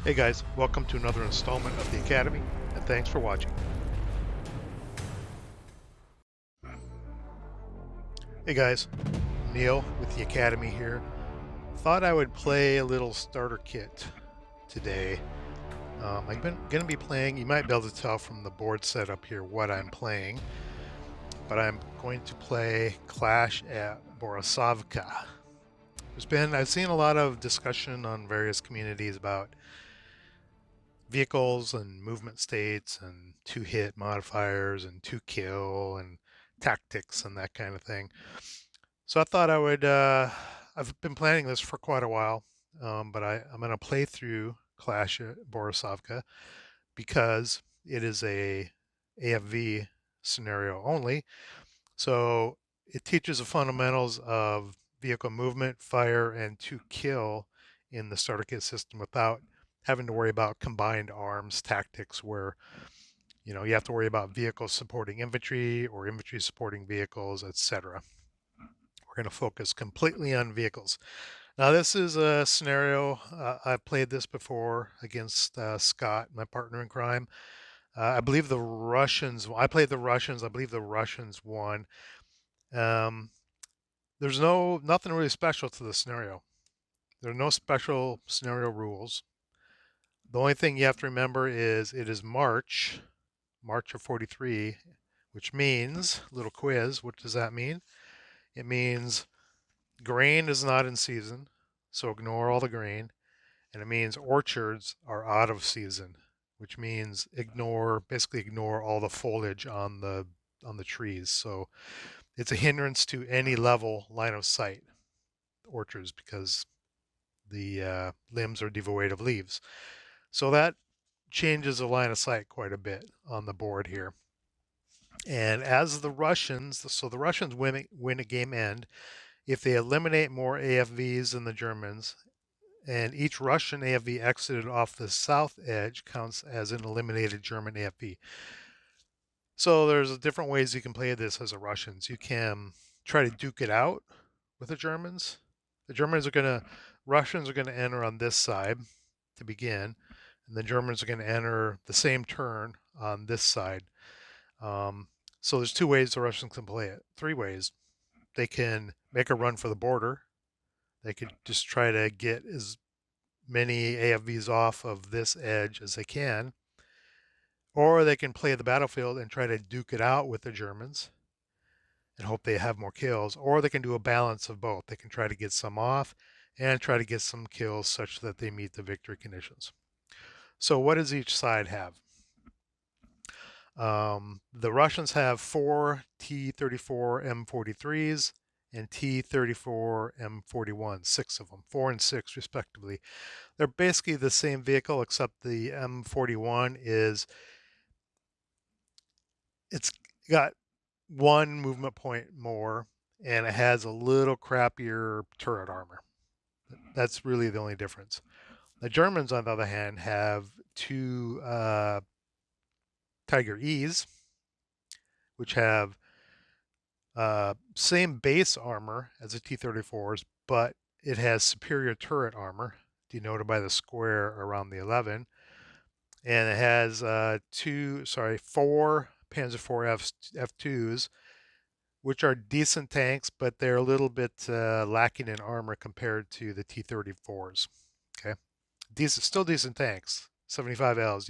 Hey guys, welcome to another installment of the Academy, and thanks for watching. Hey guys, Neil with the Academy here. Thought I would play a little starter kit today. I'm going to be playing, you might be able to tell from the board setup here what I'm playing, but I'm going to play Clash at Borisovka. I've seen a lot of discussion on various communities about vehicles and movement states and two hit modifiers and two kill and tactics and that kind of thing. So I thought I've been planning this for quite a while, but I'm going to play through Clash at Borisovka because it is a AFV scenario only. So it teaches the fundamentals of vehicle movement, fire, and to kill in the starter kit system without having to worry about combined arms tactics where you have to worry about vehicles supporting infantry or infantry supporting vehicles, etc. We're going to focus completely on vehicles. Now, this is a scenario, I've played this before against Scott, my partner in crime. I believe I played the Russians, I believe the Russians won. Um, there's nothing really special to the scenario. There are no special scenario rules. The only thing you have to remember is it is March of 43, which means, little quiz, what does that mean? It means grain is not in season, so ignore all the grain. And it means orchards are out of season, which means basically ignore all the foliage on the trees. So it's a hindrance to any level line of sight orchards because the limbs are devoid of leaves. So that changes the line of sight quite a bit on the board here. And as the Russians win a game end if they eliminate more AFVs than the Germans, and each Russian AFV exited off the south edge counts as an eliminated German AFV. So there's different ways you can play this as a Russians. You can try to duke it out with the Germans. Russians are gonna enter on this side to begin, and the Germans are gonna enter the same turn on this side. Um, so there's two ways the Russians can play it. Three ways. They can make a run for the border. They could just try to get as many AFVs off of this edge as they can, or they can play the battlefield and try to duke it out with the Germans and hope they have more kills, or they can do a balance of both. They can try to get some off and try to get some kills such that they meet the victory conditions. So what does each side have? The Russians have four T-34 M43s and T-34 M41, six of them, 4 and 6 respectively. They're basically the same vehicle, except the M41 it's got one movement point more, and it has a little crappier turret armor. That's really the only difference. The Germans, on the other hand, have two Tiger E's, which have same base armor as the T-34s, but it has superior turret armor, denoted by the square around the 11, and it has four Panzer IV F2s, which are decent tanks, but they're a little bit lacking in armor compared to the T-34s. Okay, still decent tanks. 75 Ls.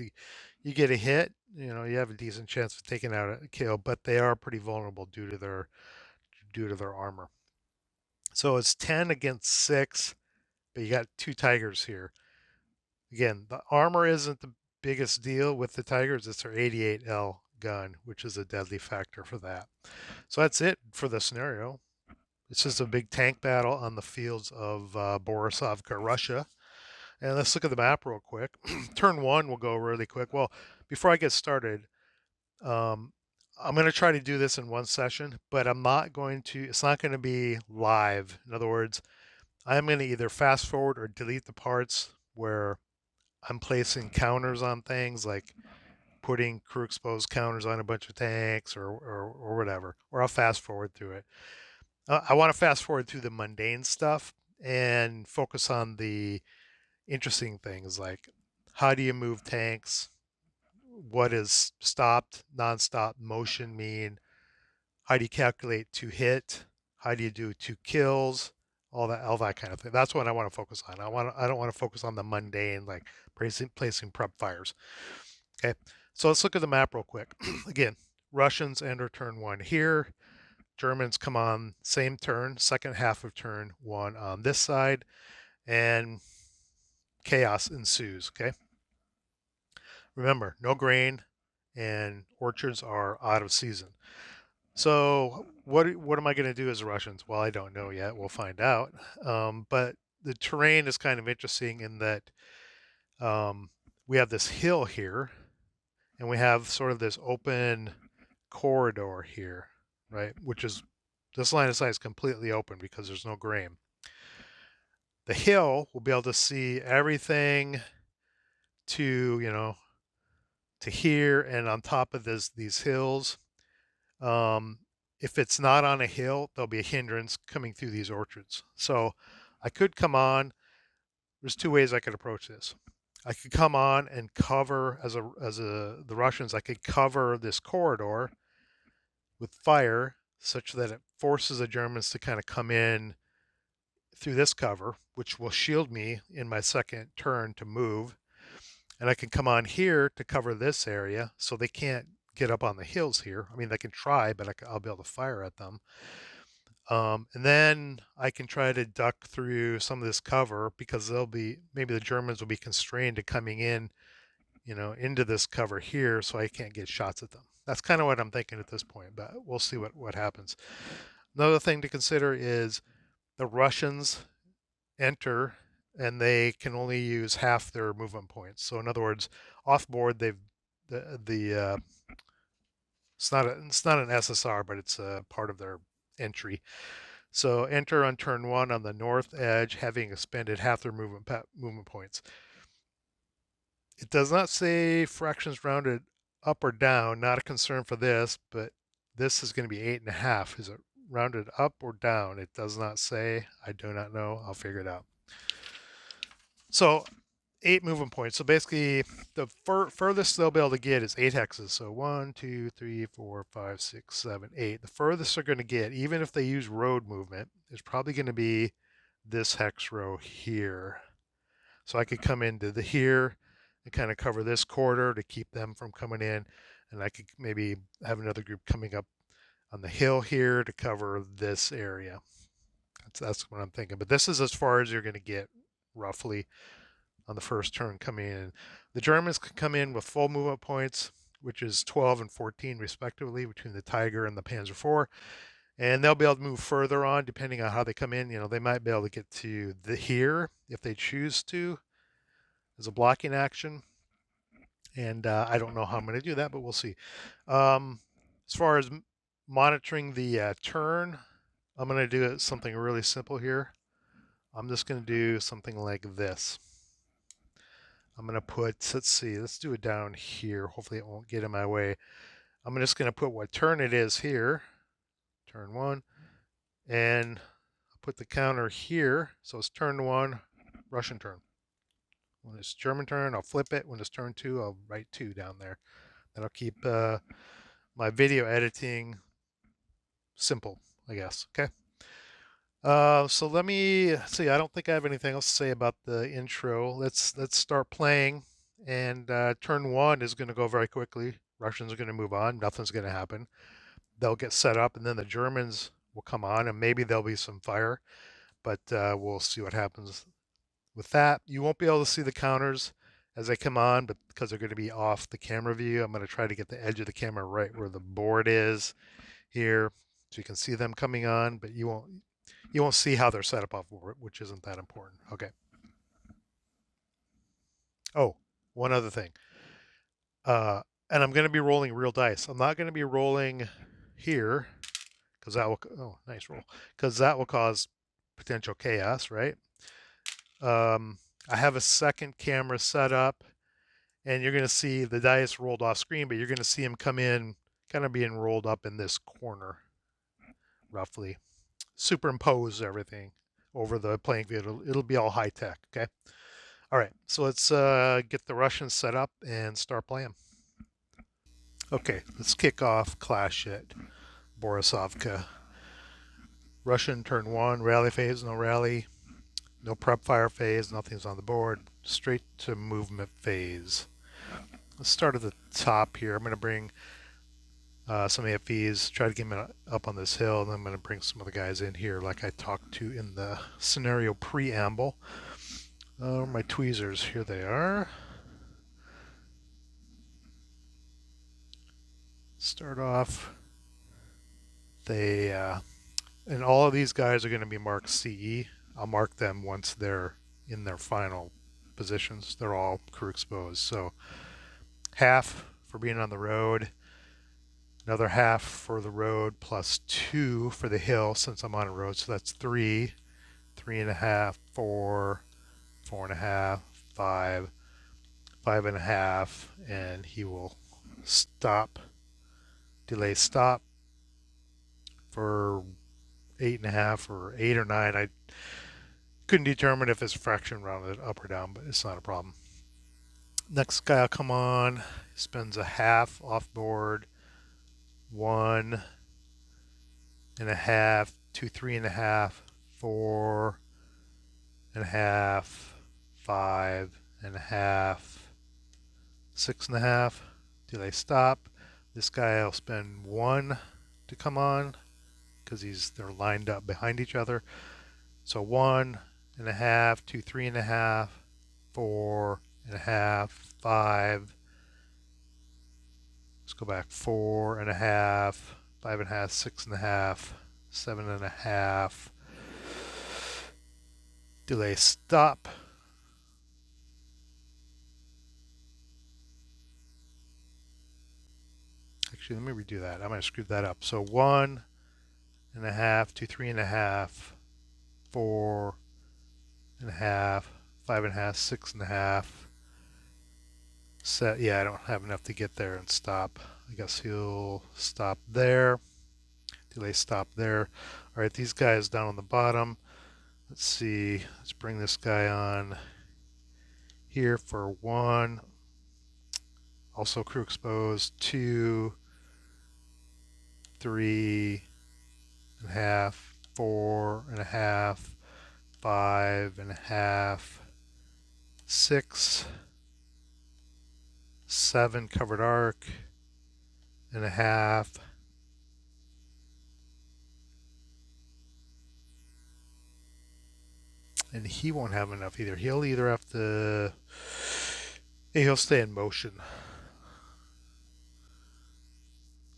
You get a hit, you have a decent chance of taking out a kill, but they are pretty vulnerable due to their armor. So it's 10 against 6, but you got two Tigers here. Again, the armor isn't the biggest deal with the Tigers. It's their 88L gun, which is a deadly factor for that. So that's it for the scenario. It's just a big tank battle on the fields of Borisovka, Russia. And let's look at the map real quick. Turn one will go really quick. Well, before I get started, um, I'm going to try to do this in one session, but it's not going to be live. In other words, I'm going to either fast forward or delete the parts where I'm placing counters on things, like putting crew exposed counters on a bunch of tanks or whatever, or I'll fast forward through it. I want to fast forward through the mundane stuff and focus on the interesting things like how do you move tanks? What does stopped, non-stop motion mean? How do you calculate to hit? How do you do 2 kills? All that kind of thing. That's what I want to focus on. I don't want to focus on the mundane like placing prep fires. Okay, so let's look at the map real quick. Again, Russians enter turn 1 here. Germans come on same turn, second half of turn 1 on this side, and chaos ensues. Okay, remember, no grain, and orchards are out of season. So what am I going to do as Russians? Well, I don't know yet. We'll find out. But the terrain is kind of interesting in that we have this hill here, and we have sort of this open corridor here, right? Which is this line of sight is completely open because there's no grain. The hill will be able to see everything to to here, and on top of these hills. Um, if it's not on a hill, there'll be a hindrance coming through these orchards. So I could come on. There's 2 ways I could approach this. I could come on and cover the Russians. I could cover this corridor with fire, such that it forces the Germans to kind of come in through this cover, which will shield me in my second turn to move. And I can come on here to cover this area, so they can't get up on the hills here. I mean, they can try, but I'll be able to fire at them. And then I can try to duck through some of this cover because maybe the Germans will be constrained to coming in, into this cover here, so I can't get shots at them. That's kind of what I'm thinking at this point, but we'll see what happens. Another thing to consider is the Russians enter and they can only use half their movement points. So in other words, off board the it's not an SSR, but it's a part of their entry. So enter on turn 1 on the north edge, having expended half their movement points. It does not say fractions rounded up or down. Not a concern for this, but this is going to be 8.5. Is it rounded up or down? It does not say. I do not know. I'll figure it out. So 8 movement points. So basically, the furthest they'll be able to get is 8 hexes. So 1, 2, 3, 4, 5, 6, 7, 8. The furthest they're going to get, even if they use road movement, is probably going to be this hex row here. So I could come into here and kind of cover this corridor to keep them from coming in. And I could maybe have another group coming up on the hill here to cover this area. That's what I'm thinking. But this is as far as you're going to get roughly on the first turn coming in. The Germans can come in with full movement points, which is 12 and 14 respectively between the Tiger and the Panzer IV. And they'll be able to move further on depending on how they come in. They might be able to get to here if they choose to as a blocking action. And I don't know how I'm going to do that, but we'll see. As far as monitoring the turn, I'm going to do something really simple here. I'm just going to do something like this. I'm going to put, let's see, let's do it down here. Hopefully it won't get in my way. I'm just going to put what turn it is here, turn 1, and I'll put the counter here. So it's turn 1, Russian turn. When it's German turn, I'll flip it. When it's turn 2, I'll write 2 down there. That'll keep my video editing simple, I guess. Okay. So let me see. I don't think I have anything else to say about the intro. Let's start playing. And turn 1 is going to go very quickly. Russians are going to move on. Nothing's going to happen. They'll get set up, and then the Germans will come on, and maybe there'll be some fire. But we'll see what happens with that. You won't be able to see the counters as they come on, but because they're going to be off the camera view, I'm going to try to get the edge of the camera right where the board is here, so you can see them coming on, but you won't see how they're set up off board, which isn't that important. Okay. Oh, one other thing. And I'm going to be rolling real dice. I'm not going to be rolling here because that will, oh, nice roll, because that will cause potential chaos, right? I have a second camera set up, and you're going to see the dice rolled off screen, but you're going to see them come in kind of being rolled up in this corner, roughly. Superimpose everything over the playing field. It'll be all high tech, okay? All right, so let's get the Russians set up and start playing. Okay, let's kick off Clash at Borisovka. Russian turn one, rally phase, no rally, no prep fire phase, nothing's on the board. Straight to movement phase. Let's start at the top here. I'm going to bring some AFVs, try to get them up on this hill, and then I'm going to bring some other guys in here like I talked to in the scenario preamble. My tweezers, here they are. Start off, and all of these guys are going to be marked CE. I'll mark them once they're in their final positions. They're all crew exposed. So half for being on the road, another half for the road, plus 2 for the hill since I'm on a road. So that's 3, 3.5, 4, 4.5, 5, 5.5, and he will stop, delay stop for 8.5 or 8 or 9. I couldn't determine if it's fraction rounded up or down, but it's not a problem. Next guy will come on, spends a half off board, 1.5, 2, 3.5, 4.5, 5.5, 6.5. Delay stop. This guy will spend 1 to come on because they're lined up behind each other. So 1.5, 2, 3.5, 4.5, 5. Let's go back. 4.5, 5.5, 6.5, 7.5. Delay stop. Actually, let me redo that. I might have screwed that up. So 1.5, 2, 3.5, 4.5, 5.5, 6.5. Set. Yeah, I don't have enough to get there and stop. I guess he'll stop there. Delay stop there. All right, these guys down on the bottom. Let's see. Let's bring this guy on here for 1. Also crew exposed. 2, 3.5, 4.5, 5.5, 6, 7 covered arc and a half. And he won't have enough either. He'll either have to... He'll stay in motion.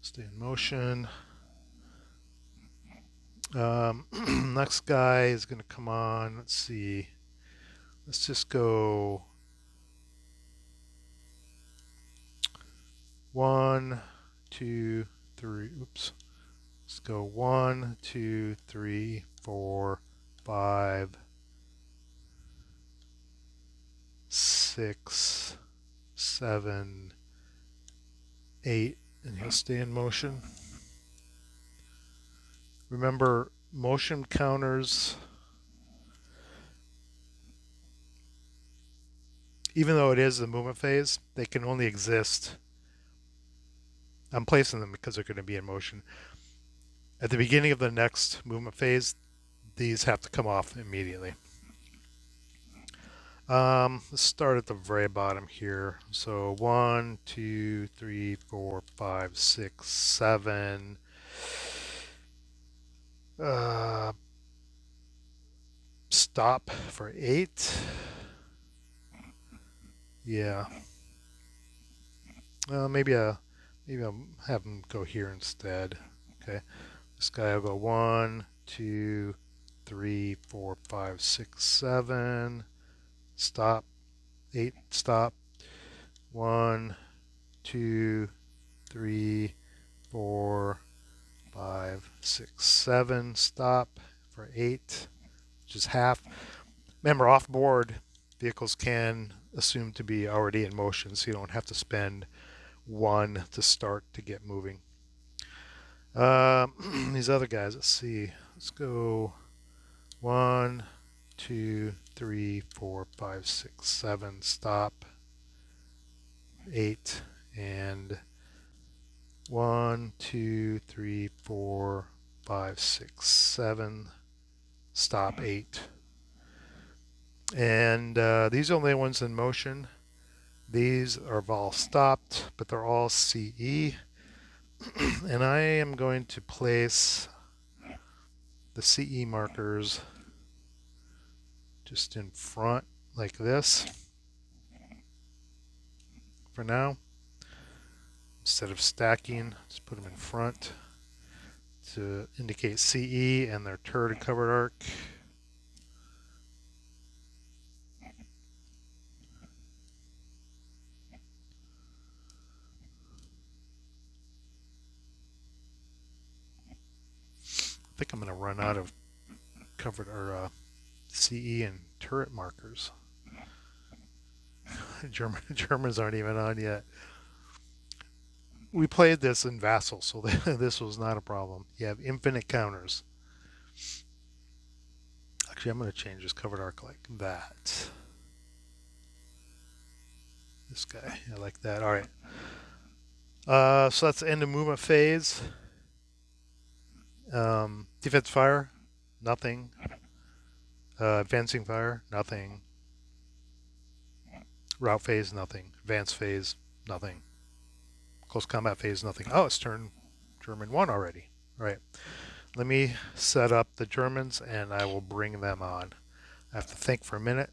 Stay in motion. Next guy is going to come on. Let's see. Let's just go 1, 2, 3. Oops. Let's go 1, 2, 3, 4, 5, 6, 7, 8, and he'll stay in motion. Remember, motion counters, even though it is the movement phase, they can only exist. I'm placing them because they're going to be in motion. At the beginning of the next movement phase, these have to come off immediately. Let's start at the very bottom here. So 1, 2, 3, 4, 5, 6, 7. Stop for 8. Yeah. Maybe I'll have him go here instead. Okay. This guy will go 1, 2, 3, 4, 5, 6, 7. Stop. 8. Stop. 1, 2, 3, 4, 5, 6, 7. Stop for 8, which is half. Remember, off board vehicles can assume to be already in motion, so you don't have to spend 1 to start to get moving. These other guys, let's see. Let's go 1, 2, 3, 4, 5, 6, 7, stop, 8, and 1, 2, 3, 4, 5, 6, 7, stop, 8. And these are the only ones in motion. These are all stopped, but they're all CE. And I am going to place the CE markers just in front like this for now. Instead of stacking, just put them in front to indicate CE and their turret and covered arc. I think I'm going to run out of covered or CE and turret markers. Germans aren't even on yet. We played this in Vassal, so this was not a problem. You have infinite counters. Actually, I'm going to change this covered arc like that. This guy, I like that. All right. So that's the end of movement phase. Defense fire, nothing. Advancing fire, nothing. Route phase, nothing. Advance phase, nothing. Close combat phase, nothing. Oh, it's turn German 1 already. All right. Let me set up the Germans and I will bring them on. I have to think for a minute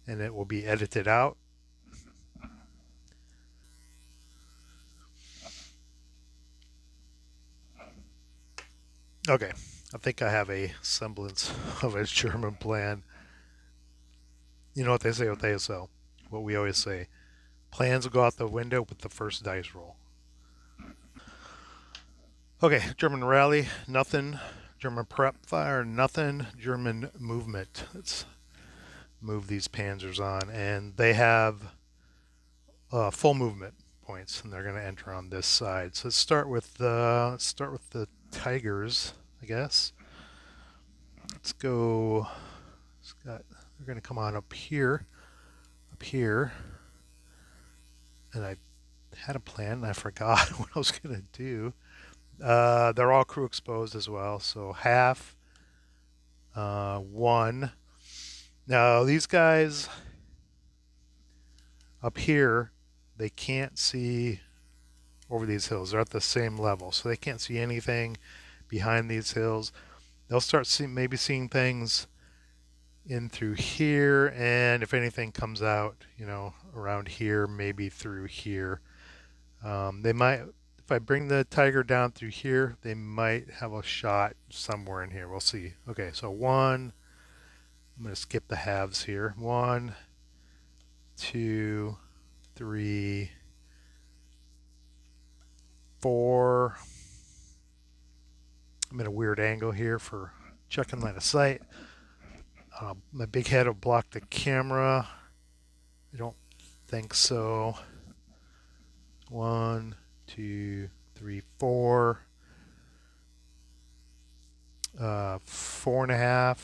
and it will be edited out. Okay, I think I have a semblance of a German plan. You know what they say with ASL? What we always say. Plans will go out the window with the first dice roll. Okay, German rally, nothing. German prep fire, nothing. German movement. Let's move these panzers on. And they have full movement points, and they're going to enter on this side. So let's start with the tigers, I guess. Let's go. They're going to come on up here, and I had a plan and I forgot what I was going to do. They're all crew exposed as well, so half, 1. Now these guys up here, they can't see over these hills. They're at the same level, so they can't see anything behind these hills. They'll start maybe seeing things in through here, and if anything comes out, around here, maybe through here. They might, if I bring the tiger down through here, they might have a shot somewhere in here. We'll see. Okay, so 1. I'm going to skip the halves here. 1, 2, 3, 4. I'm in a weird angle here for checking line of sight. My big head will block the camera. I don't think so. 1, 2, 3, 4. 4.5.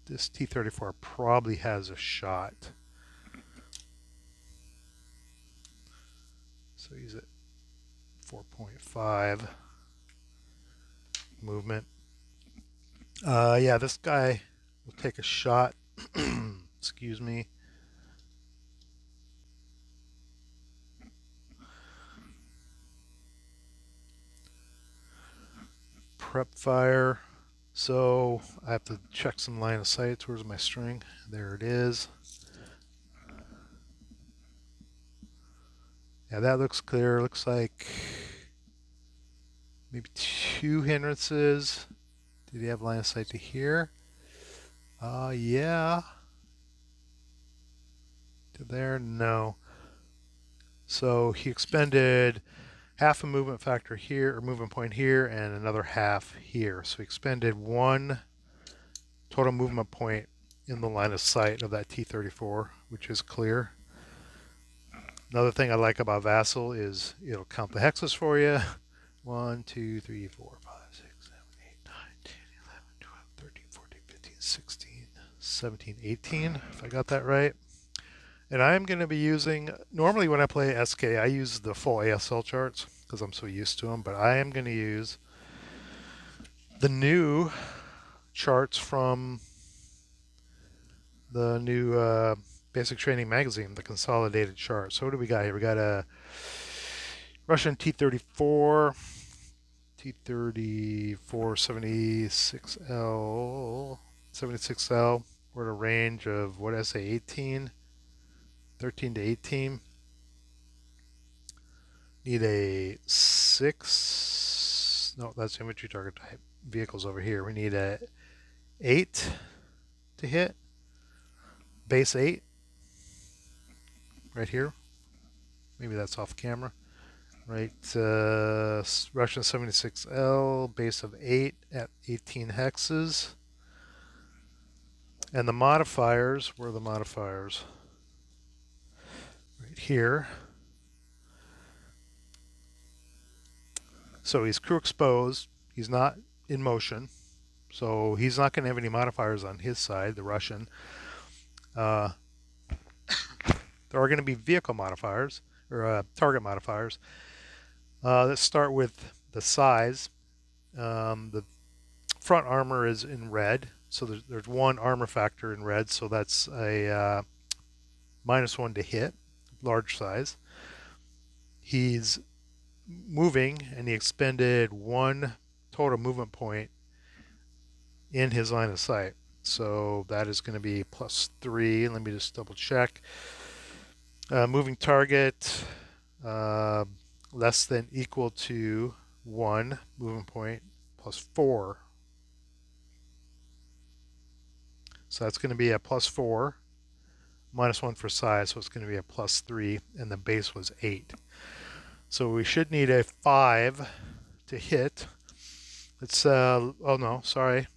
This T-34 probably has a shot. So he's at 4.5 movement. Yeah, this guy will take a shot. Excuse me. Prep fire. So I have to check some line of sight towards my string. There it is. Yeah, that looks clear. Looks like maybe 2 hindrances. Did he have line of sight to here? Yeah. To there? No. So he expended half a movement factor here, or movement point here, and another half here. So he expended 1 total movement point in the line of sight of that T-34, which is clear. Another thing I like about Vassal is it'll count the hexes for you. 1, 2, 3, 4, 16, 17, 18, if I got that right. And I'm going to be using, normally when I play SK, I use the full ASL charts because I'm so used to them, but I am going to use the new charts from the new Basic Training magazine, the consolidated chart. So what do we got here? We got a Russian T-34, T-34 76L, 76L. We're at a range of, what did I say, 18, 13 to 18. Need a 6, no, that's infantry target type vehicles over here. We need a 8 to hit, base 8, right here. Maybe that's off camera. Right, Russian 76L, base of 8 at 18 hexes. And the modifiers, where are the modifiers? Right here. So he's crew exposed, he's not in motion, so he's not going to have any modifiers on his side, the Russian. There are going to be vehicle modifiers, or target modifiers. Let's start with the size. The front armor is in red, so there's one armor factor in red, so that's a -1 to hit, large size. He's moving, and he expended 1 total movement point in his line of sight. So that is going to be +3. Let me just double check. Moving target less than equal to 1 movement point +4. So that's going to be a +4, -1 for size, so it's going to be a +3, and the base was 8. So we should need a 5 to hit. It's, oh no, sorry.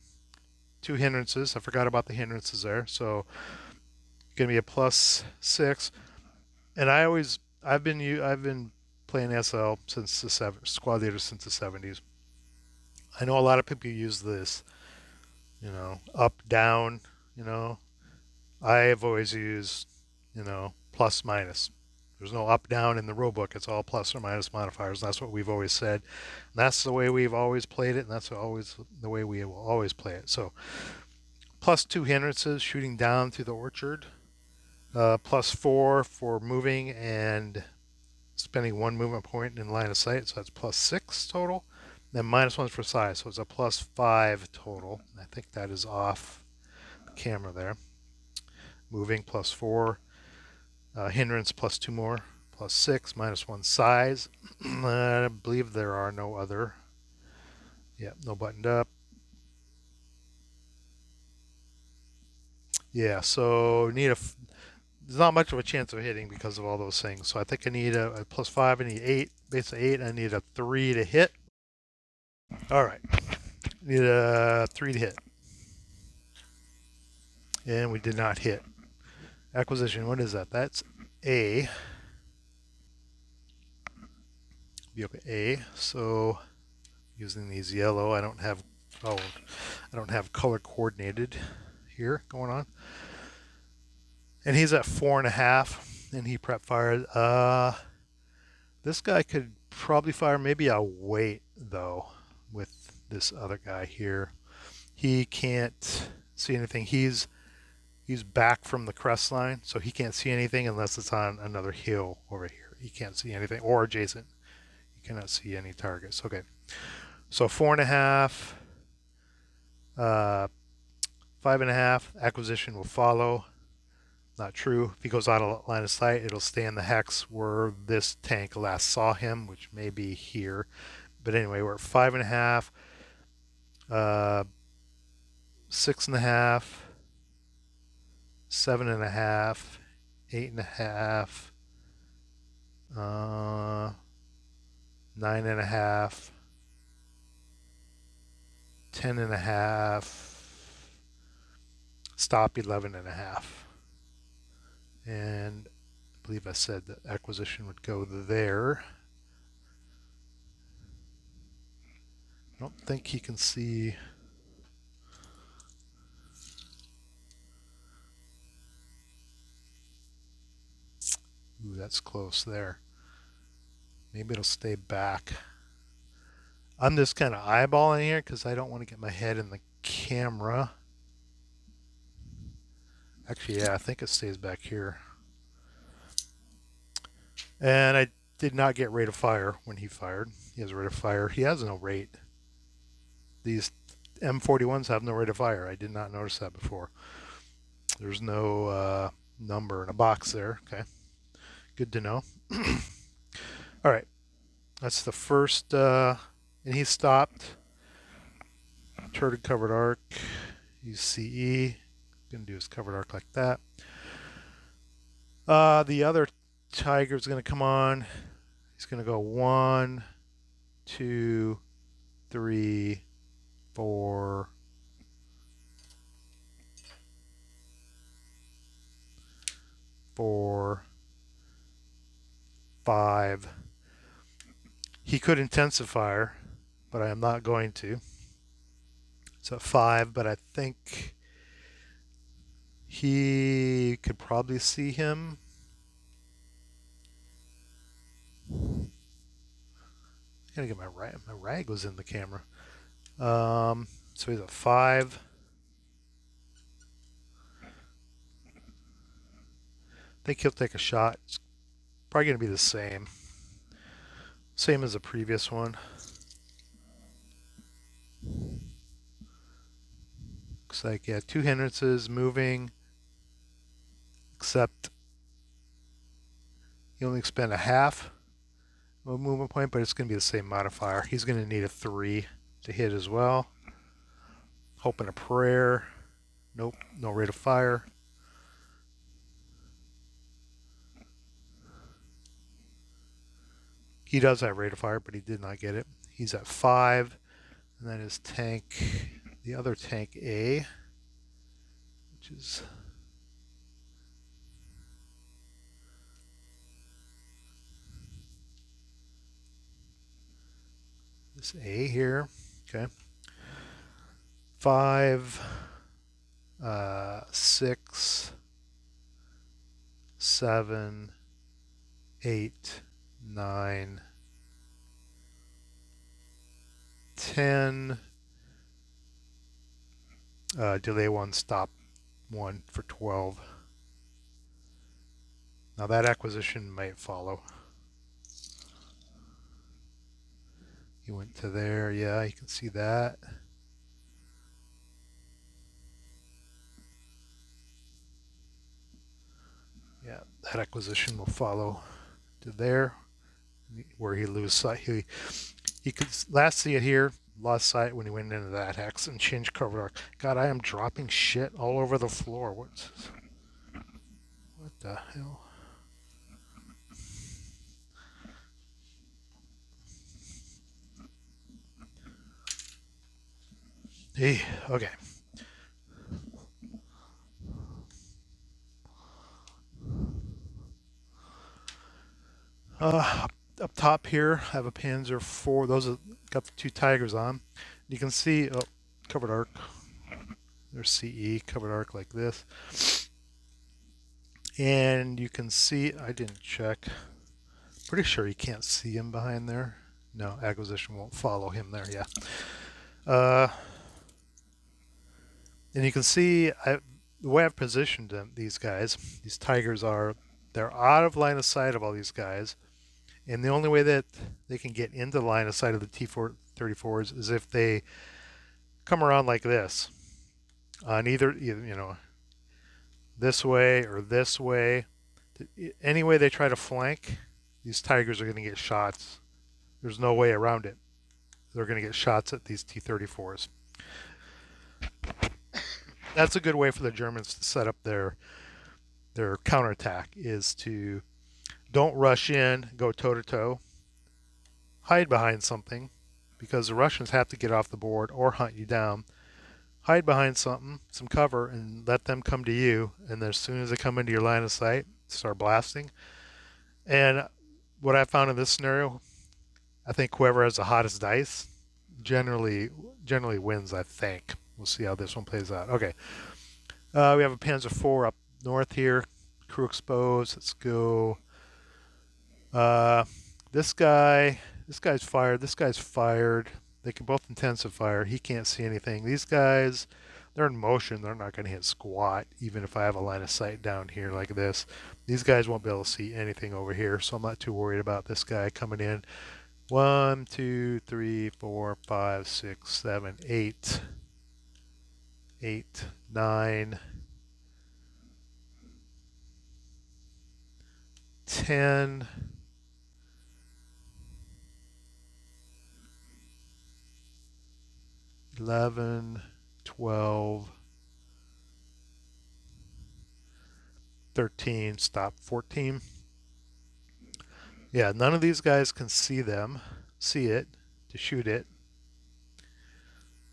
2 hindrances. I forgot about the hindrances there. So going to be a +6. And I've been playing SL since the squad leader since the 70s. I know a lot of people use this, up, down, I have always used, plus, minus. There's no up, down in the rule book. It's all plus or minus modifiers. That's what we've always said. And that's the way we've always played it, and that's always the way we will always play it. So, +2 hindrances shooting down through the orchard. +4 for moving and spending 1 movement point in line of sight. So that's +6 total. Then -1 for size. So it's a +5 total. I think that is off the camera there. Moving +4. Hindrance +2 more, +6, -1 size. I believe there are no other. Yeah, no buttoned up. Yeah, so there's not much of a chance of hitting because of all those things. So I think I need a +5, I need 8, base of 8, I need a 3 to hit. All right, need a 3 to hit. And we did not hit. Acquisition, what is that? That's A. Vehicle A. So using these yellow, I don't have color coordinated here going on. And he's at 4.5, and he prep fired. This guy could probably fire maybe a weight though with this other guy here. He can't see anything. He's back from the crest line, so he can't see anything unless it's on another hill over here. He can't see anything, or adjacent. He cannot see any targets. Okay, so 4.5, 5.5. Acquisition will follow. Not true. If he goes out of line of sight, it'll stay in the hex where this tank last saw him, which may be here. But anyway, we're at 5.5, 6.5, 7.5, 8.5, 9.5, 10.5, stop 11.5. And I believe I said that acquisition would go there. I don't think he can see. that's close there. Maybe it'll stay back. I'm just kind of eyeballing here because I don't want to get my head in the camera. Actually, yeah, I think it stays back here. And I did not get rate of fire when he fired. He has rate of fire. He has no rate. These M41s have no rate of fire. I did not notice that before. There's no number in a box there. Okay, good to know. All right, that's the first, and he stopped. Turret covered arc. Use CE. Gonna do his covered arc like that. The other tiger's gonna come on. He's gonna go 1, 2, 3, 4, 4, 5. He could intensify, but I am not going to. So 5, but I think he could probably see him. I gotta get my rag was in the camera. So he's a 5. I think he'll take a shot. It's probably gonna be the same. Same as the previous one. Looks like, yeah, 2 hindrances, moving, except you only expend a half of a movement point, but it's going to be the same modifier. He's going to need a 3 to hit as well. Hope and a prayer. Nope, no rate of fire. He does have rate of fire, but he did not get it. He's at 5. And then his tank, the other tank A, which is this A here. Okay. 5, 6, 7, 8, 9, 10. Delay 1, stop 1 for 12. Now that acquisition might follow. He went to there. Yeah, you can see that. Yeah, that acquisition will follow to there, where he lose sight. He could last see it here, lost sight when he went into that hex and changed cover arc. God, I am dropping shit all over the floor. What the hell? Hey, okay. Up top here, I have a Panzer IV. Those have got the 2 Tigers on. You can see, oh, covered arc. There's CE, covered arc like this. And you can see, I didn't check. Pretty sure you can't see him behind there. No, acquisition won't follow him there, yeah. And you can see the way I've positioned them, these guys, these Tigers they're out of line of sight of all these guys. And the only way that they can get into the line of sight of the T-34s is if they come around like this. On either, this way or this way. Any way they try to flank, these Tigers are going to get shots. There's no way around it. They're going to get shots at these T-34s. That's a good way for the Germans to set up their counterattack, is to don't rush in, go toe-to-toe, hide behind something, because the Russians have to get off the board or hunt you down. Hide behind something, some cover, and let them come to you, and as soon as they come into your line of sight, start blasting. And what I found in this scenario, I think whoever has the hottest dice generally wins, I think. We'll see how this one plays out. Okay. We have a Panzer IV up north here. Crew exposed. Let's go Uh, this guy, this guy's fired. This guy's fired. They can both intensive fire. He can't see anything. These guys, they're in motion. They're not going to hit squat, even if I have a line of sight down here like this. These guys won't be able to see anything over here, so I'm not too worried about this guy coming in. 1, 2, 3, 4, 5, 6, 7, 8, 8, 9, 10, 11, 12, 13, stop, 14. Yeah, none of these guys can see it, to shoot it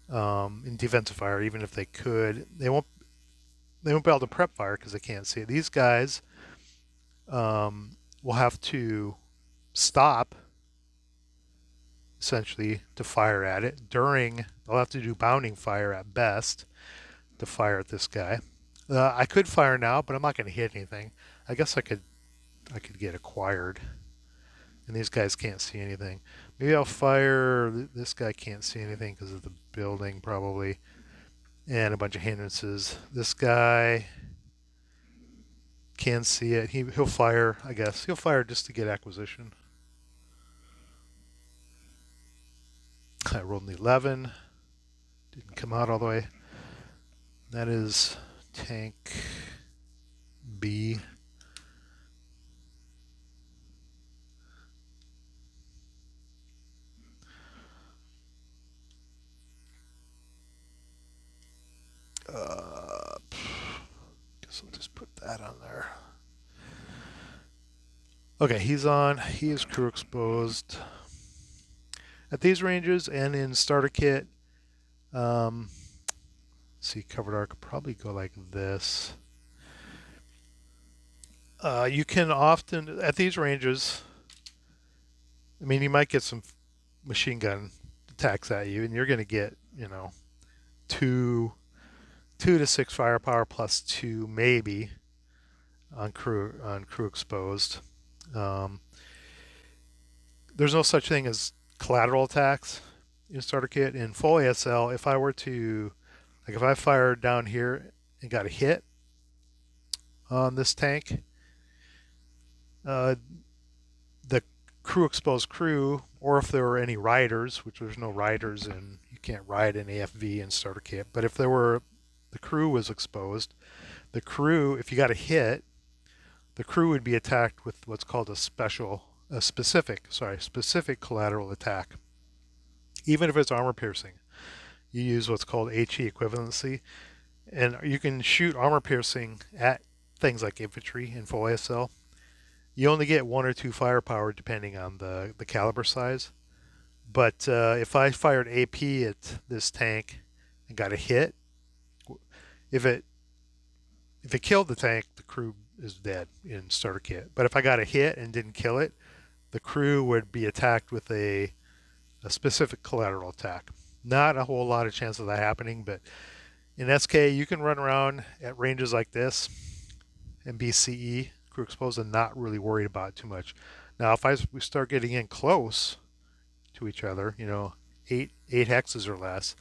in defensive fire. Even if they could, they won't be able to prep fire because they can't see it. These guys will have to stop essentially to fire at it. They'll have to do bounding fire at best to fire at this guy. I could fire now, but I'm not going to hit anything. I guess I could get acquired, and these guys can't see anything. Maybe I'll fire. This guy can't see anything because of the building probably, and a bunch of hindrances. This guy can see it. He'll fire. I guess he'll fire just to get acquisition. I rolled an 11. Didn't come out all the way. That is tank B. Guess I'll just put that on there. Okay, he's on. He is crew exposed. At these ranges and in starter kit, um, see, covered arc, probably go like this. You can often, at these ranges, I mean, you might get some machine gun attacks at you, and you're going to get, two to six firepower plus two maybe on crew exposed. Um, there's no such thing as collateral attacks in starter kit. In full ASL, if I were to, like, if I fired down here and got a hit on this tank, uh, the crew exposed crew, or if there were any riders, which there's no riders and you can't ride an AFV in starter kit, but if the crew was exposed, the crew, if you got a hit, the crew would be attacked with what's called a specific collateral attack. Even if it's armor piercing, you use what's called HE equivalency, and you can shoot armor piercing at things like infantry in full ASL. You only get one or two firepower depending on the caliber size. But if I fired AP at this tank and got a hit, if it killed the tank, the crew is dead in starter kit. But if I got a hit and didn't kill it, the crew would be attacked with a specific collateral attack. Not a whole lot of chance of that happening, but in SK you can run around at ranges like this and be CE, crew exposed, and not really worried about it too much. Now if we start getting in close to each other, eight hexes or less,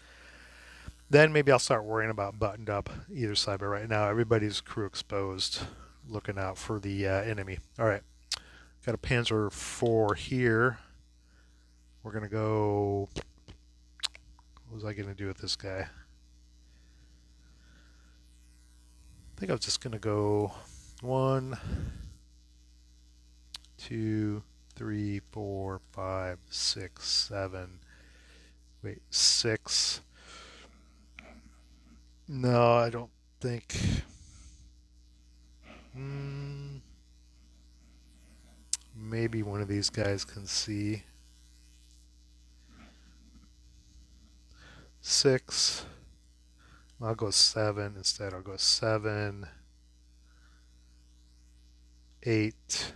then maybe I'll start worrying about buttoned up either side. But right now, everybody's crew exposed, looking out for the enemy. All right, got a Panzer IV here. We're gonna go. What was I gonna do with this guy? I think I was just gonna go 1, 2, 3, 4, 5, 6, 7. Wait, 6. No, I don't think. Maybe one of these guys can see. 6. I'll go 7 instead. I'll go 7, 8.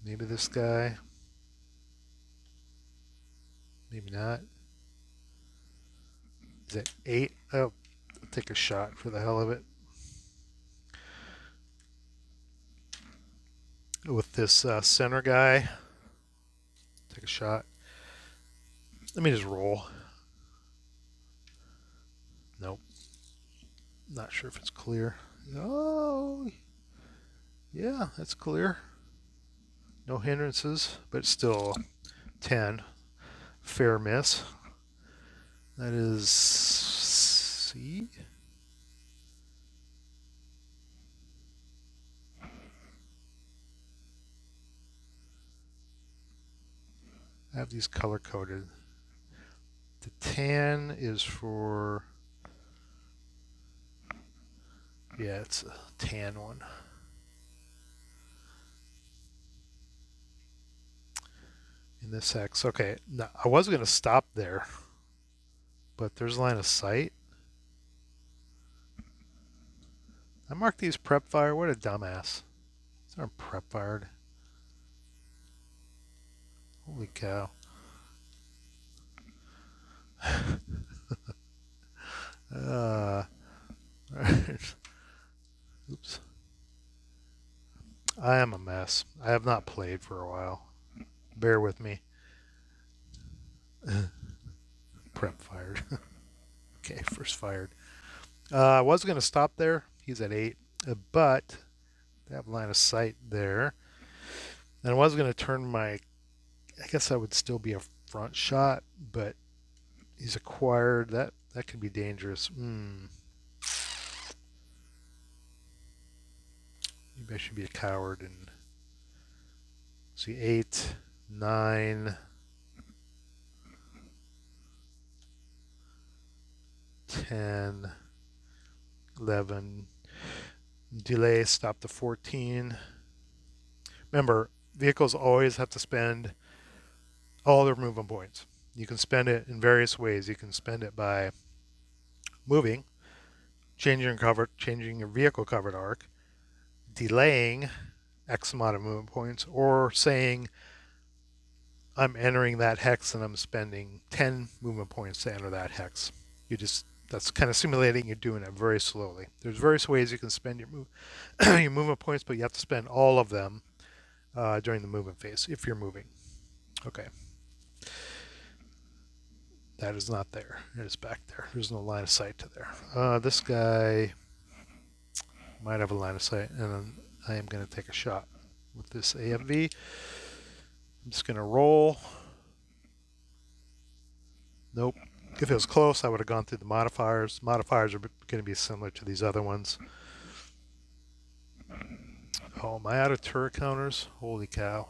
Maybe this guy. Maybe not. Is it 8? Oh, I'll take a shot for the hell of it. With this center guy, take a shot. Let me just roll. Nope. Not sure if it's clear. Oh, yeah, that's clear. No hindrances, but still 10. Fair miss. That is C. I have these color coded. The tan is for, yeah, it's a tan one. In this X. Okay, now I was going to stop there, but there's line of sight. I marked these prep fire. What a dumbass. These aren't prep fired. Holy cow. uh, Oops. I am a mess. I have not played for a while. Bear with me. Prep fired. Okay, first fired. I was going to stop there. He's at 8, but I have line of sight there. And I was going to turn my, I guess that would still be a front shot, but he's acquired. That could be dangerous. Maybe I should be a coward and see 8, 9, 10, 11. Delay, stop to 14. Remember, vehicles always have to spend all their movement points. You can spend it in various ways. You can spend it by moving, changing your vehicle covered arc, delaying X amount of movement points, or saying I'm entering that hex and I'm spending 10 movement points to enter that hex. That's kind of simulating you're doing it very slowly. There's various ways you can spend your movement points, but you have to spend all of them during the movement phase if you're moving. Okay. That is not there. It is back there. There's no line of sight to there. This guy might have a line of sight, and I am going to take a shot with this AMV. I'm just going to roll. Nope. If it was close, I would have gone through the modifiers. Modifiers are going to be similar to these other ones. Oh, am I out of turret counters? Holy cow.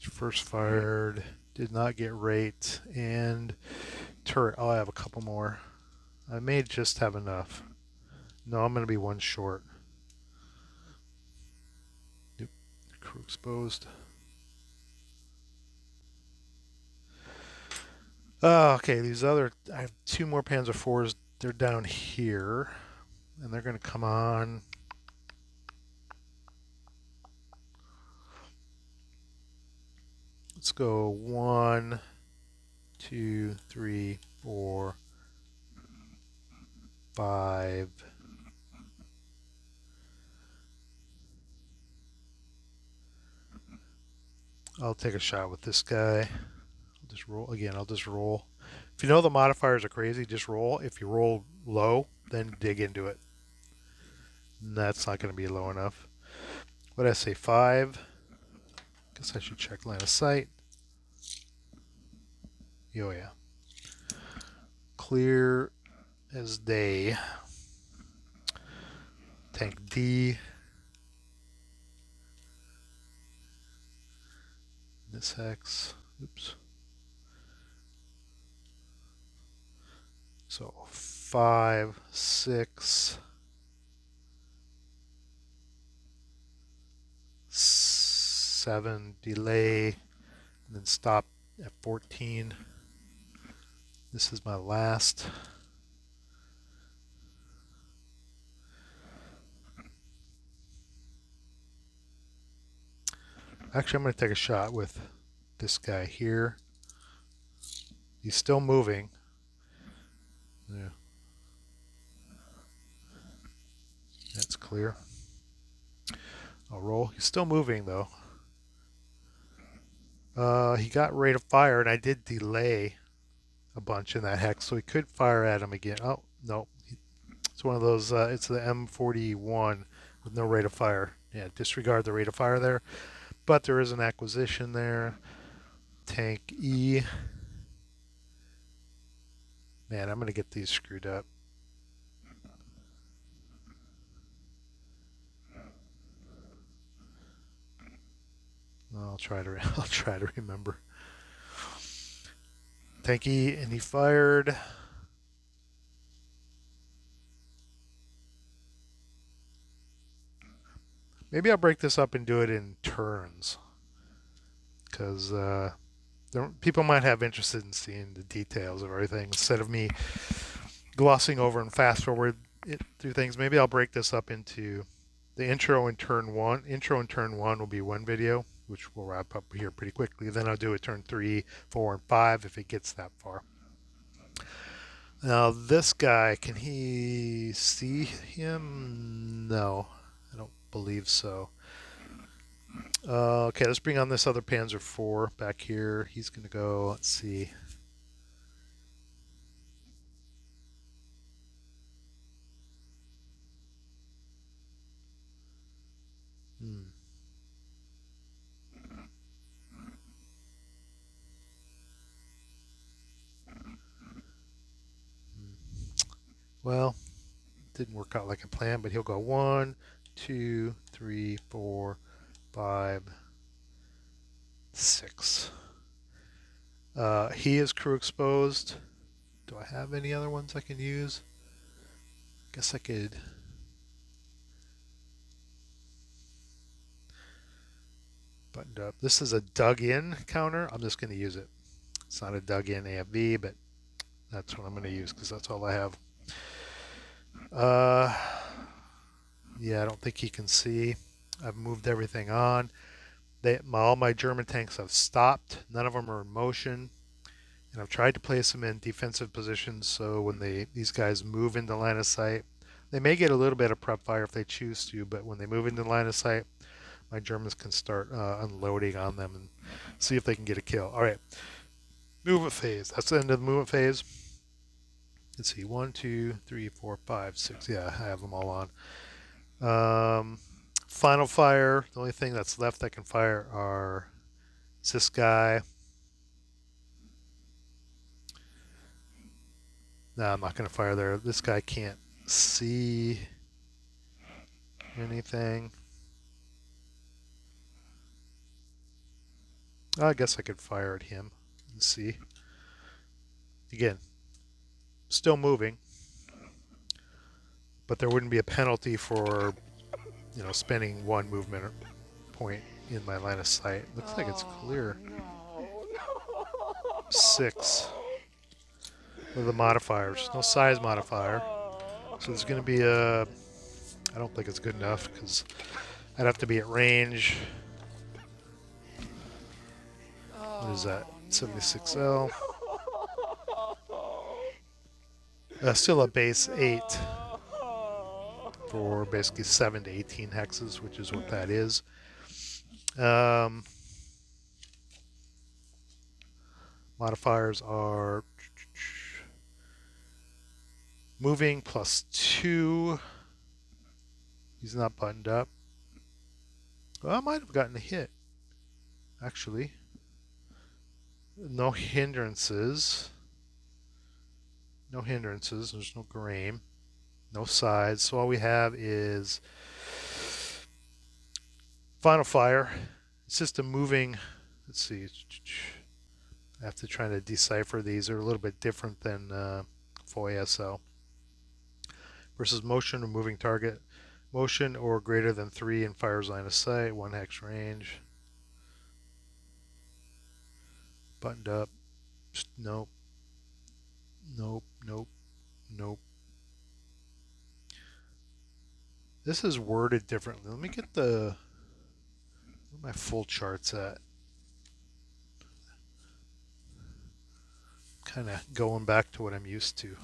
First fired, did not get rate, and turret. Oh, I have a couple more. I may just have enough. No, I'm going to be one short. Nope. Crew exposed. Okay, I have 2 more Panzer IVs. They're down here, and they're going to come on. Let's go 1, 2, 3, 4, 5. I'll take a shot with this guy. I'll just roll again. I'll just roll. If you know the modifiers are crazy, just roll. If you roll low, then dig into it. And that's not going to be low enough. What did I say? 5. Guess I should check line of sight. Oh yeah. Clear as day. Tank D. This hex. Oops. So 5, 6, 7, delay, and then stop at 14. This is my last. Actually, I'm going to take a shot with this guy here. He's still moving. Yeah, that's clear. I'll roll. He's still moving though. He got rate of fire, and I did delay a bunch in that hex, so he could fire at him again. Oh no, it's one of those. It's the M41 with no rate of fire. Yeah, disregard the rate of fire there. But there is an acquisition there. Tank E. Man, I'm gonna get these screwed up. I'll try to I'll try to remember. Tank E, and he fired. Maybe I'll break this up and do it in turns, because people might have interest in seeing the details of everything instead of me glossing over and fast forward through things. Maybe I'll break this up into the intro and turn one. Intro and turn one will be one video, which we'll wrap up here pretty quickly. Then I'll do a turn 3, 4, and 5 if it gets that far. Now this guy, can he see him? No, I don't believe so. Okay, let's bring on this other Panzer IV back here. He's going to go, let's see. Well, didn't work out like a plan, but he'll go 1, 2, 3, 4, 5, 6. He is crew exposed. Do I have any other ones I can use? Guess I could. Buttoned up. This is a dug-in counter. I'm just going to use it. It's not a dug-in AFV, but that's what I'm going to use because that's all I have. Yeah, I don't think he can see. I've moved everything on. All my German tanks have stopped. None of them are in motion. And I've tried to place them in defensive positions so when these guys move into line of sight, they may get a little bit of prep fire if they choose to, but when they move into line of sight, my Germans can start unloading on them and see if they can get a kill. All right, movement phase. That's the end of the movement phase. Let's see, 1, 2, 3, 4, 5, 6. Yeah, I have them all on. Final fire. The only thing that's left I can fire is this guy. No, I'm not going to fire there. This guy can't see anything. I guess I could fire at him and see. Again, still moving, but there wouldn't be a penalty for spending one movement point in my line of sight. Looks like it's clear. 6 with the modifiers. No size modifier. So there's going to be I don't think it's good enough because I'd have to be at range. What is that? 76L. Still a base 8 for basically 7 to 18 hexes, which is what that is. Modifiers are moving +2. He's not buttoned up. Well, I might have gotten a hit, actually. No hindrances. No hindrances. There's no grame. No sides. So all we have is final fire. It's just a moving. Let's see. I have to try to decipher these. They're a little bit different than full ASL. Versus motion or moving target. Motion or greater than 3 in fire's line of sight. 1 hex range. Buttoned up. Nope. Nope. Nope. Nope. This is worded differently. Let me Where are my full charts at? Kind of going back to what I'm used to.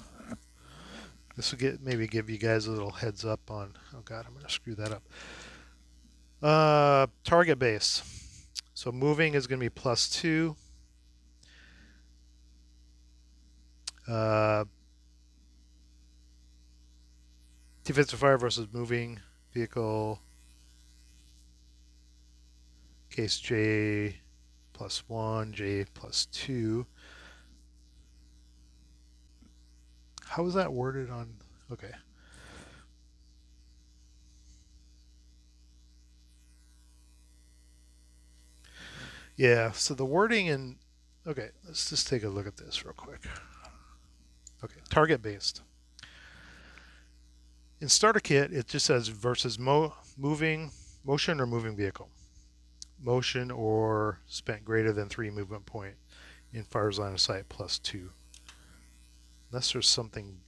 This will maybe give you guys a little heads up on. Oh God, I'm gonna screw that up. Target base. So moving is gonna be +2. Uh, defensive fire versus moving vehicle. Case J +1, J +2. How is that worded on? Okay. Yeah, so the wording in. Okay, let's just take a look at this real quick. Okay, target based. In Starter Kit, it just says versus moving, motion or moving vehicle. Motion or spent greater than 3 movement point in fire's line of sight +2. Unless there's something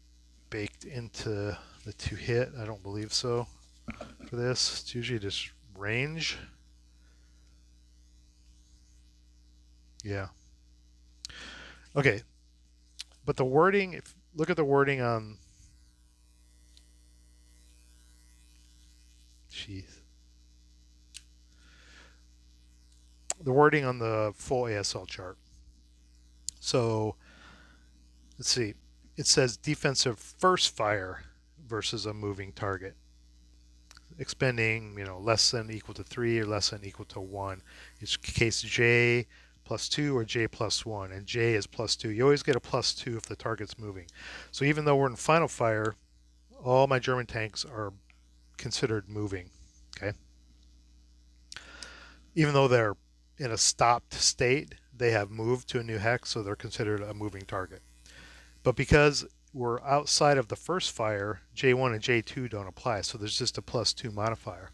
baked into the 2 hit, I don't believe so for this. It's usually just range. Yeah. Okay. But the wording, if look at the wording on. Jeez. The wording on the full ASL chart. So let's see. It says defensive first fire versus a moving target. Expending, less than equal to 3 or less than equal to 1. It's case J +2 or J +1, and J is +2. You always get a +2 if the target's moving. So even though we're in final fire, all my German tanks are considered moving. Okay. Even though they're in a stopped state, they have moved to a new hex, so they're considered a moving target. But because we're outside of the first fire, J1 and J2 don't apply, so there's just a +2 modifier.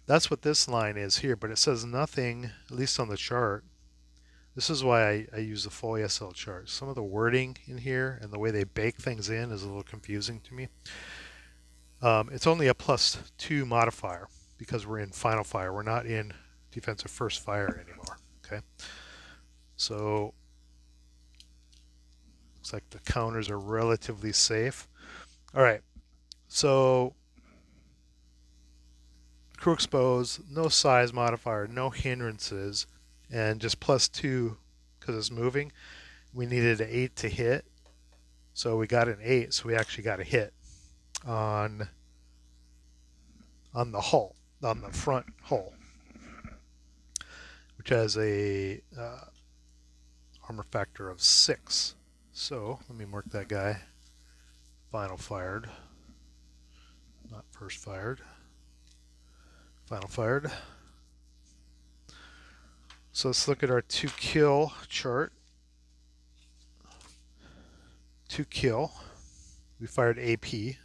That's what this line is here, but it says nothing, at least on the chart. This is why I use the full ASL chart. Some of the wording in here and the way they bake things in is a little confusing to me. It's only a +2 modifier because we're in final fire. We're not in defensive first fire anymore. Okay, so looks like the counters are relatively safe. All right, so crew expose, no size modifier, no hindrances, and just +2 because it's moving. We needed an 8 to hit, so we got an 8, so we actually got a hit on the hull, on the front hull, which has a armor factor of 6. So let me mark that guy. Final fired, not first fired. Final fired. So let's look at our 2 kill chart. 2 kill. We fired AP.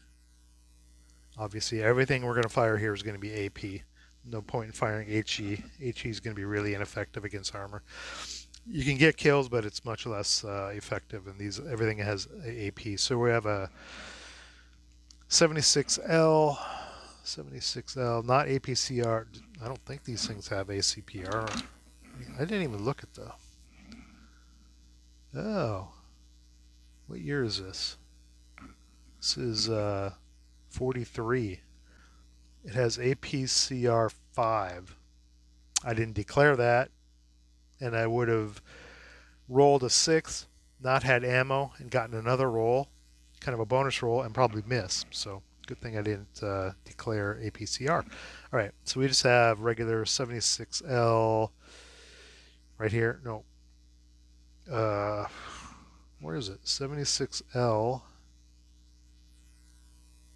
Obviously, everything we're going to fire here is going to be AP. No point in firing HE. HE is going to be really ineffective against armor. You can get kills, but it's much less effective. And everything has AP. So we have a 76L, 76L, not APCR. I don't think these things have ACPR. I didn't even look at the. Oh, what year is this? This is 43. It has APCR 5. I didn't declare that, and I would have rolled a 6, not had ammo, and gotten another roll, kind of a bonus roll, and probably miss. So good thing I didn't declare APCR. All right, so we just have regular 76L right here. No. Where is it? 76L.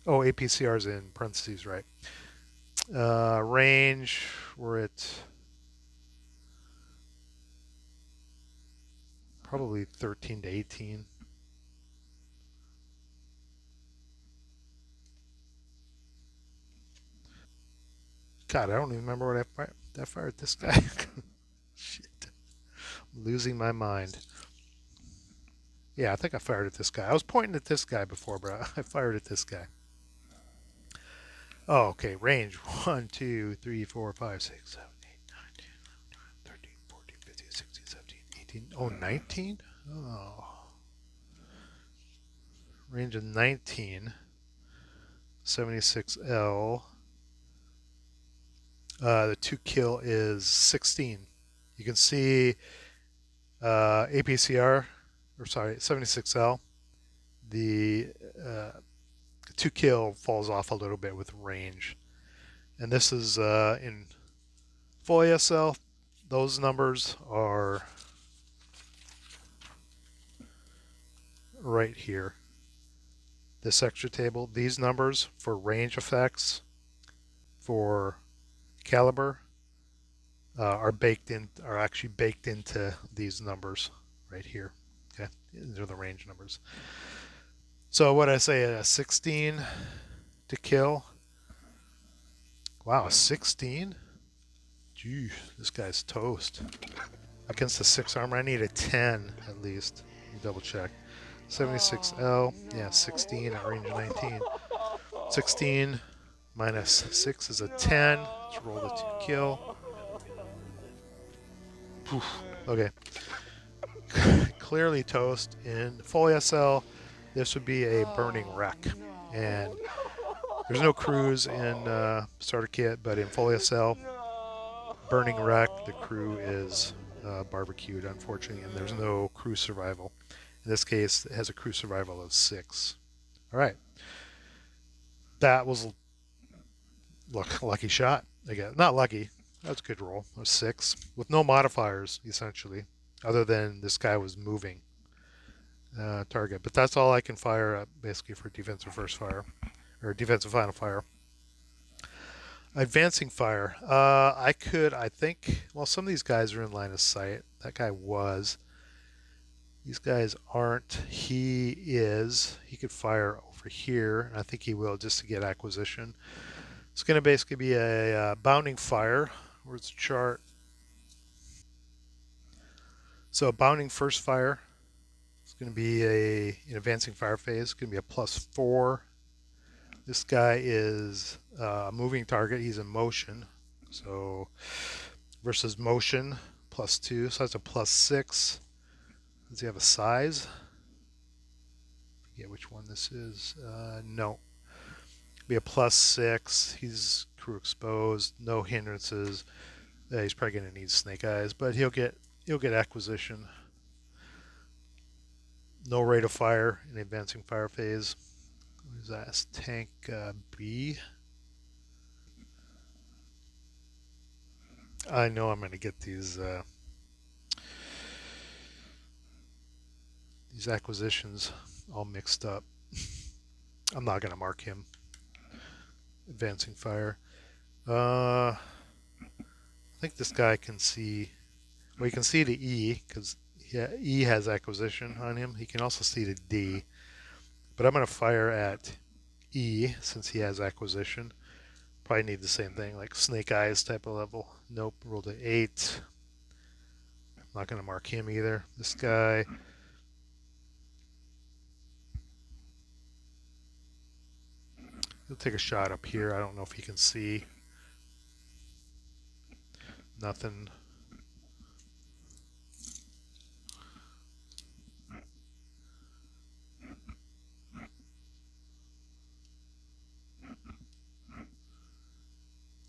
Oh, APCR is in parentheses, right? Range, we're at probably 13 to 18. God, I don't even remember what I fired. Did I fire at this guy? Shit. I'm losing my mind. Yeah, I think I fired at this guy. I was pointing at this guy before, but I fired at this guy. Oh, okay. Range 1, 2, 3, 4, 5, 6, 7, 8, 9, 10, 18. Oh, 19? Oh, range of 19. 76L. The 2 kill is 16. You can see APCR, or sorry, 76L. The 2 kill falls off a little bit with range. And this is in full ASL. Those numbers are right here. This extra table, these numbers for range effects, for caliber, are actually baked into these numbers right here. Okay, these are the range numbers. So what I say, a 16 to kill. Wow, a 16? Gee, this guy's toast. Against the 6 armor, I need a 10 at least. Let me double check. 76L, yeah, 16 at range 19. 16 minus 6 is a 10. Let's roll the 2 kill. Oof. Okay. Clearly toast. In full ASL, this would be a burning wreck. And there's no crews in Starter Kit, but in full ASL, burning wreck, the crew is barbecued, unfortunately, and there's no crew survival. In this case, it has a crew survival of 6. All right. That was lucky shot. I guess. Not lucky. That was a good roll. A 6 with no modifiers, essentially, other than this guy was moving target. But that's all I can fire at, basically, for defensive first fire, or defensive final fire. Advancing fire. I think, well, some of these guys are in line of sight. That guy was. These guys aren't. He is. He could fire over here, and I think he will just to get acquisition. It's going to basically be a bounding fire. Where's the chart? So a bounding first fire. It's going to be an advancing fire phase. It's going to be a +4. This guy is a moving target. He's in motion. So versus motion +2. So that's a +6. Does he have a size? I forget which one this is. No. Be a +6. He's crew exposed. No hindrances. He's probably going to need snake eyes, but he'll get acquisition. No rate of fire in the advancing fire phase. What is that? It's tank B. I know I'm going to get these acquisitions all mixed up. I'm not going to mark him. Advancing fire. I think this guy can see. Well, he can see to E because E has acquisition on him. He can also see to D. But I'm going to fire at E since he has acquisition. Probably need the same thing, like snake eyes type of level. Nope, rolled an 8. I'm not going to mark him either. This guy. He'll take a shot up here. I don't know if he can see. Nothing.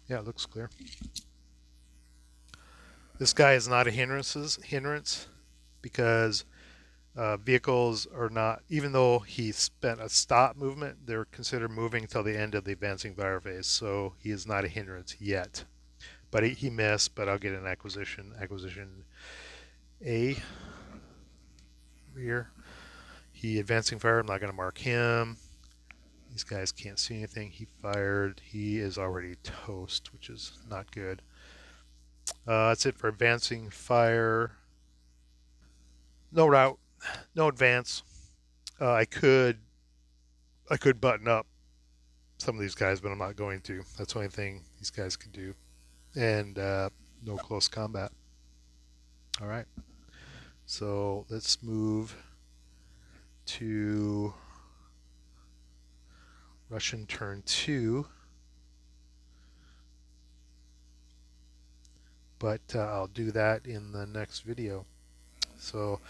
Yeah, it looks clear. This guy is not a hindrance because vehicles are not, even though he spent a stop movement, they're considered moving until the end of the advancing fire phase. So he is not a hindrance yet. But he missed, but I'll get an acquisition. Acquisition A here. He advancing fire, I'm not going to mark him. These guys can't see anything. He fired. He is already toast, which is not good. That's it for advancing fire. No route, no advance. I could button up some of these guys, but I'm not going to. That's the only thing these guys could do. And no close combat. All right. So let's move to Russian turn 2. But I'll do that in the next video. So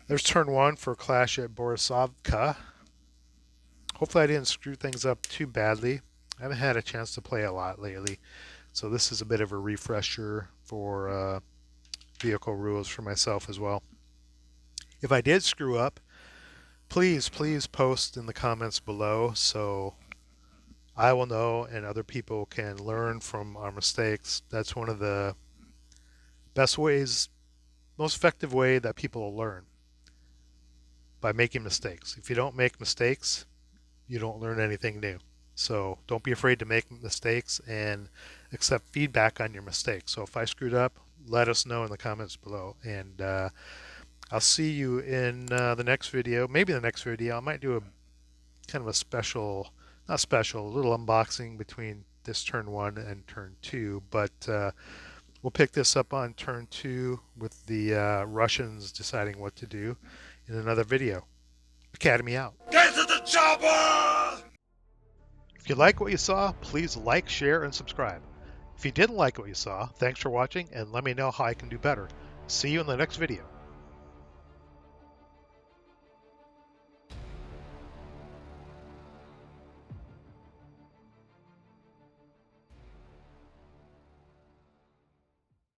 there's turn 1 for Clash at Borisovka. Hopefully I didn't screw things up too badly. I haven't had a chance to play a lot lately, so this is a bit of a refresher for vehicle rules for myself as well. If I did screw up, please post in the comments below so I will know and other people can learn from our mistakes. That's one of the best ways, most effective way that people will learn, by making mistakes. If you don't make mistakes, you don't learn anything new. So don't be afraid to make mistakes and accept feedback on your mistakes. So if I screwed up, let us know in the comments below. And I'll see you in the next video. Maybe the next video. I might do a kind of a special, not special, a little unboxing between this turn 1 and turn 2. But we'll pick this up on turn 2 with the Russians deciding what to do in another video. Academy out. Get to the chopper! If you like what you saw, please like, share, and subscribe. If you didn't like what you saw, thanks for watching and let me know how I can do better. See you in the next video.